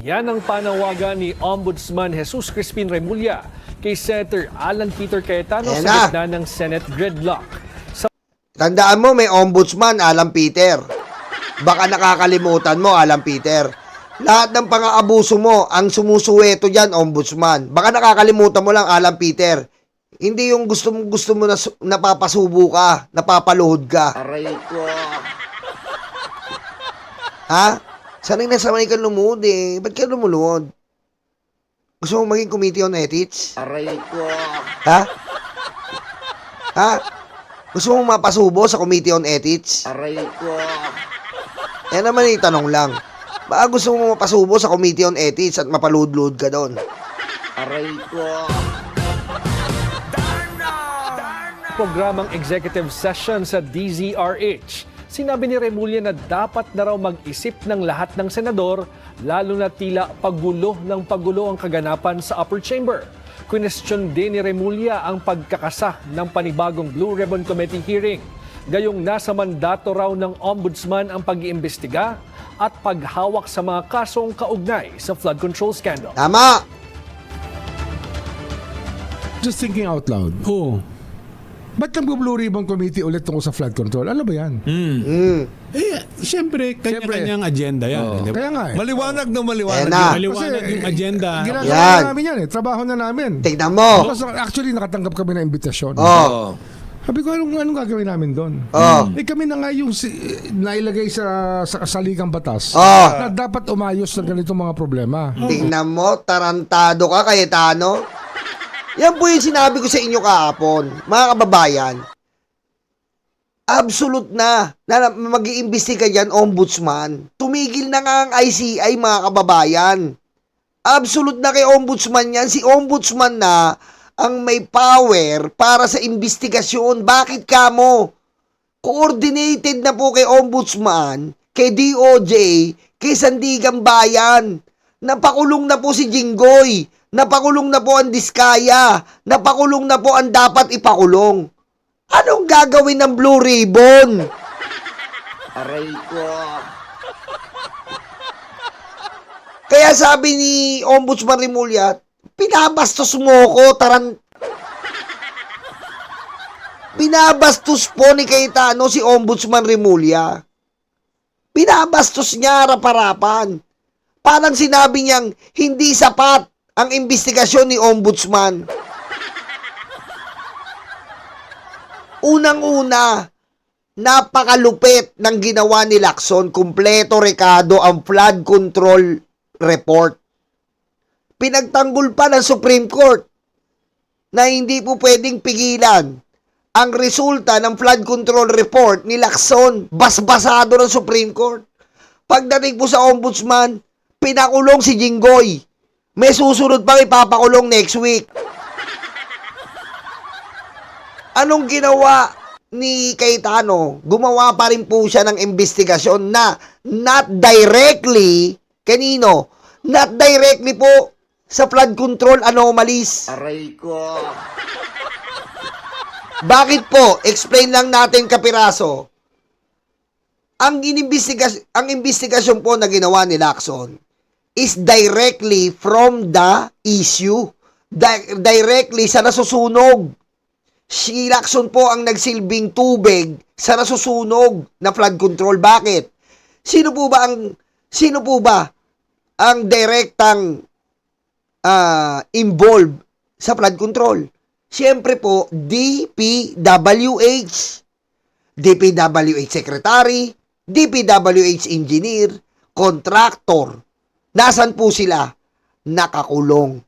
Yan ang panawagan ni Ombudsman Jesus Crispin Remulla kay Senator Alan Peter Cayetano Ayan sa na. gitna ng Senate gridlock. Tandaan mo, may ombudsman, Alan Peter. Baka nakakalimutan mo, Alan Peter. Lahat ng pang-aabuso mo, ang sumusuweto dyan, ombudsman. Baka nakakalimutan mo lang, Alan Peter. Hindi yung gusto mo na napapasubo ka, napapaluhod ka. Aray ko. Ha? Sanay ka lumuhod eh. Ba't ka lumuluhod? Gusto mo maging Committee on Ethics? Aray ko. Ha? Ha? Gusto mo mapasubo sa Committee on Ethics? Aray ko. Yan naman yung tanong lang. Baka gusto mo mapasubo sa Committee on Ethics at mapaluhod-luhod ka doon? Aray ko. Programang executive session sa DZRH. Sinabi ni Remulla na dapat na raw mag-isip ng lahat ng senador, lalo na tila paggulo ang kaganapan sa upper chamber. Question din ni Remulla ang pagkakasa ng panibagong Blue Ribbon Committee hearing. Gayong nasa mandato raw ng ombudsman ang pag-iimbestiga at paghawak sa mga kasong kaugnay sa flood control scandal. Tama! Just thinking out loud. Oo. Ba't nag-Blue Ribbon Committee ulit tungkol sa flood control? Ano ba yan? Siyempre, kanya-kanyang agenda yan. Di ba? Kaya nga eh. Maliwanag na maliwanag. Ayan na. Maliwanag yung agenda. Ginagawa Yan. na namin yan eh. Trabaho na namin. Tignan mo. Actually, nakatanggap kami ng imbitasyon. Oh. Sabi ko, anong gagawin namin doon? Oh. Kami na nga yung nailagay sa kasalikang batas Oh. na dapat umayos ng ganitong mga problema. Tingnan mo, tarantado ka, Cayetano. Yan po yung sinabi ko sa inyo kahapon, mga kababayan. Absolute na mag-iimbestiga dyan, ombudsman. Tumigil na nga ang ICI, mga kababayan. Absolute na kay ombudsman yan. Si ombudsman na ang may power para sa investigasyon. Bakit kamo? Coordinated na po kay ombudsman, kay DOJ, kay Sandigan Bayan. Napakulong na po si Jinggoy. Napakulong na po ang Diskaya. Napakulong na po ang dapat ipakulong. Anong gagawin ng Blue Ribbon? Aray ko. Kaya sabi ni Ombudsman Remulla, pinabastos mo ko, Binabastos po ni Cayetano si Ombudsman Remulla. Binabastos niya harap-harapan. Parang sinabi niyang hindi sapat ang investigasyon ni Ombudsman. Unang-una, napakalupit ng ginawa ni Lacson. Kumpleto rekado ang flood control report. Pinagtanggol pa ng Supreme Court na hindi po pwedeng pigilan ang resulta ng flood control report ni Lacson. Basbasado ng Supreme Court. Pagdating po sa Ombudsman, pinakulong si Jinggoy. May susunod pang ipapakulong next week. Anong ginawa ni Cayetano? Gumawa pa rin po siya ng investigasyon na not directly, kanino? Not directly po sa flood control anomalies. Aray ko. Bakit po? Explain lang natin kapiraso. Ang investigasyon po na ginawa ni Lacson is directly from the issue. Directly sa nasusunog. Si Lacson po ang nagsilbing tubig sa nasusunog na flood control. Bakit? Sino po ba ang direktang involved sa flood control? Siyempre po, DPWH Secretary, DPWH Engineer, Contractor. Nasaan po sila? Nakakulong.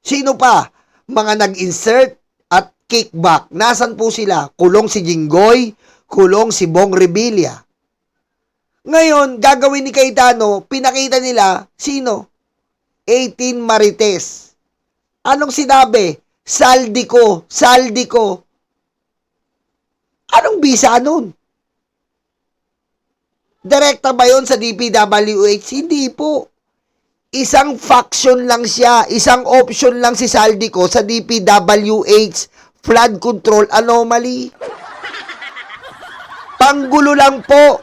Sino pa? Mga nag-insert at kickback. Nasaan po sila? Kulong si Jinggoy, kulong si Bong Revilla. Ngayon, gagawin ni Cayetano, pinakita nila, sino? 18 Marites. Anong sinabi? Saldi ko. Anong bisa nun? Direkta ba yun sa DPWH? Hindi po. Isang faction lang siya, isang option lang si Saldico sa DPWH flood control anomaly. Panggulo lang po.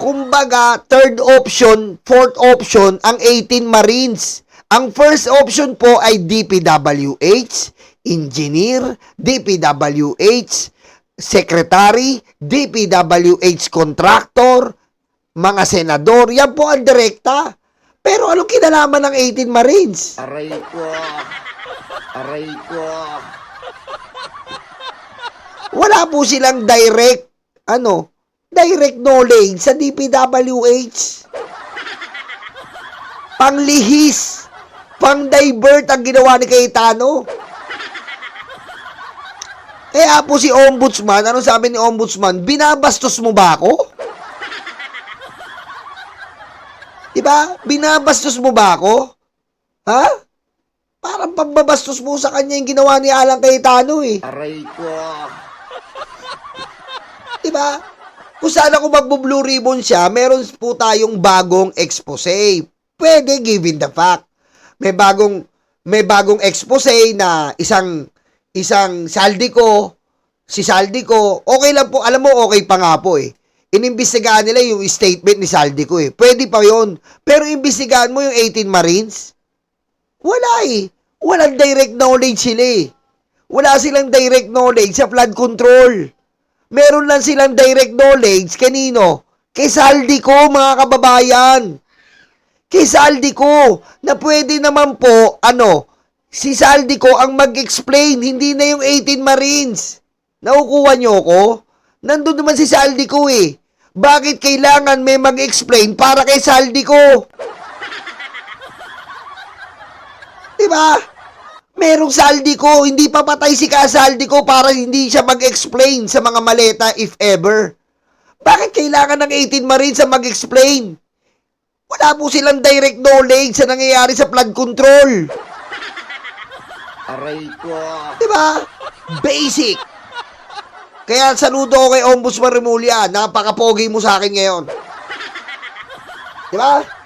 Kumbaga, third option, fourth option, ang 18 Marines. Ang first option po ay DPWH, Engineer, DPWH, Secretary, DPWH Contractor, mga senador. Yan po ang direkta. Pero anong kinalaman ng 18 Marines? Aray ko. Aray ko. Wala po silang direct knowledge sa DPWH. Panglihis, pang-divert ang ginawa ni Cayetano. Kaya po si Ombudsman, ano sabi ni Ombudsman? Binabastos mo ba ako? Diba? Binabastos mo ba ako? Ha? Parang pambabastos mo sa kanya yung ginawa ni Alan Cayetano eh. Aray ko. Diba? Kung saan ako magbo-blue ribbon siya, meron po tayong bagong expose. Pwede, given the fact. May bagong expose na isang Saldico, si Saldico, okay lang po, alam mo, okay pa nga po eh. Inimbestigahan nila yung statement ni Saldico eh. Pwede pa yon. Pero imbestigahan mo yung 18 Marines? Wala eh. Walang direct knowledge sila eh. Wala silang direct knowledge sa flood control. Meron lang silang direct knowledge kanino? Kay Saldico, mga kababayan. Kay Saldico, na pwede naman po, si Saldico ang mag-explain, hindi na yung 18 Marines. Naukuha nyo ko? Nandun naman si Saldico eh. Bakit kailangan may mag-explain para kay Saldico? Diba? Merong Saldico, hindi papatay si Saldico para hindi siya mag-explain sa mga maleta if ever. Bakit kailangan ng 18 Marines ang mag-explain? Wala po silang direct knowledge sa nangyayari sa flood control. Aray ko. Diba? Basic. Kaya saludo ko kay Ombudsman Remulla. Napaka-pogi mo sa akin ngayon. Diba?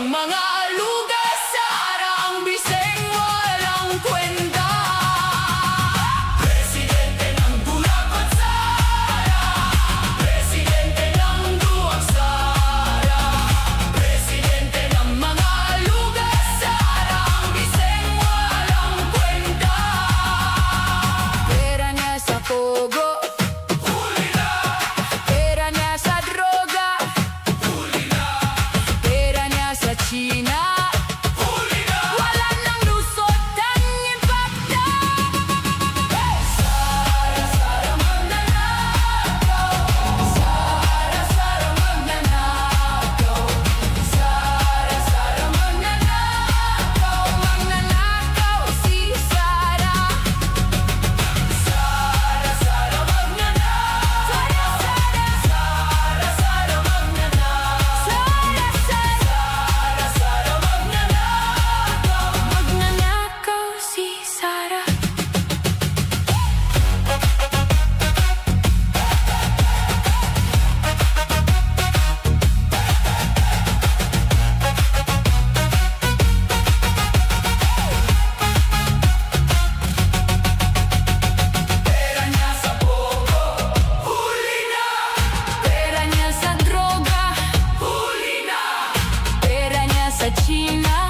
mga lugar sa arang biseng walang kwenta. Presidente ng Bulacan Sara, Presidente ng Duwag Sara, Presidente ng mga lugar sa arang biseng walang kwenta. Pera niya sa pogo, pera niya sa droga, pera niya sa China, wala nang lusot ang impakta. Sara, Sara magnanakaw, Sara, Sara magnanakaw, Sara, Sara magnanakaw, magnanakaw si Sara. Sara, Sara magnanakaw, Sara, Sara, Sara, Sara magnanakaw, Sara, Sara, Sara magnanakaw, magnanakaw si Sara. Pera niya sa pogo, huli na. Pera niya sa droga, huli na. Pera niya sa China,